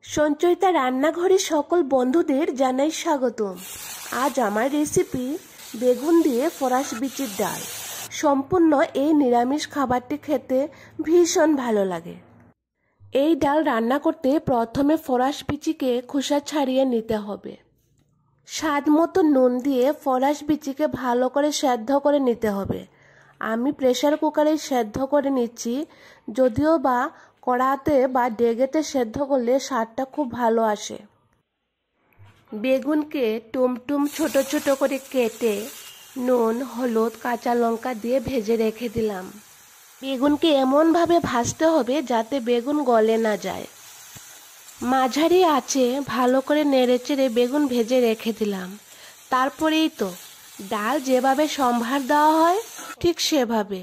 সঞ্চয়িতা রান্নাঘরে সকল বন্ধুদের জানাই স্বাগতম। আজ আমার রেসিপি বেগুন দিয়ে ফরাস বিচির ডাল। সম্পূর্ণ এই নিরামিষ খাবারটি খেতে ভীষণ ভালো লাগে। এই ডাল রান্না করতে প্রথমে ফরাস বিচিকে খোসা ছাড়িয়ে নিতে হবে। স্বাদ মতো নুন দিয়ে ফরাস বিচিকে ভালো করে সেদ্ধ করে নিতে হবে। আমি প্রেসার কুকারে সেদ্ধ করে নিচ্ছি, যদিও বা কড়াতে বা ডেগেতে সেদ্ধ করলে স্বাদটা খুব ভালো আসে। বেগুনকে টুমটুম ছোট ছোট করে কেটে নুন, হলুদ, কাঁচা লঙ্কা দিয়ে ভেজে রেখে দিলাম। বেগুনকে এমনভাবে ভাজতে হবে যাতে বেগুন গলে না যায়। মাঝারি আঁচে ভালো করে নেড়েচেড়ে বেগুন ভেজে রেখে দিলাম। তারপরেই তো ডাল যেভাবে সম্ভার দেওয়া হয় ঠিক সেভাবে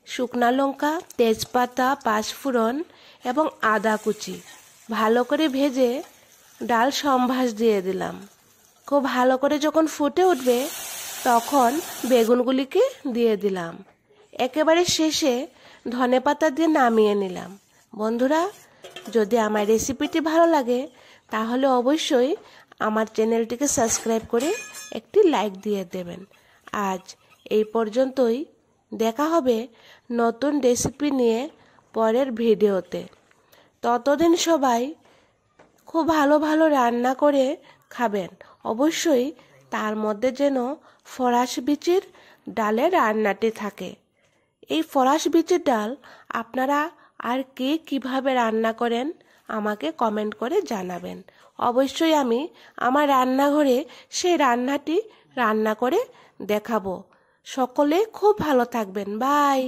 শুকনা লঙ্কা, তেজপাতা, পাঁচফোড়ন এবং আদা কুচি ভালো করে ভেজে ডাল সম্ভার দিয়ে দিলাম। খুব ভালো করে যখন ফুটে উঠবে তখন বেগুনগুলিকে দিয়ে দিলাম। একেবারে শেষে ধনেপাতা দিয়ে নামিয়ে নিলাম। বন্ধুরা, যদি আমার রেসিপিটি ভালো লাগে তাহলে অবশ্যই আমার চ্যানেলটিকে সাবস্ক্রাইব করে একটি লাইক দিয়ে দেবেন। আজ এই পর্যন্তই। দেখা হবে নতুন রেসিপি নিয়ে পরের ভিডিওতে। ততদিন সবাই খুব ভালো ভালো রান্না করে খাবেন। অবশ্যই তার মধ্যে যেন ফরাস বিচির ডালের রান্নাটি থাকে। এই ফরাস বিচির ডাল আপনারা আর কে কিভাবে রান্না করেন আমাকে কমেন্ট করে জানাবেন। অবশ্যই আমি আমার রান্নাঘরে সেই রান্নাটি রান্না করে দেখাবো। সকলে খুব ভালো থাকবেন। বাই।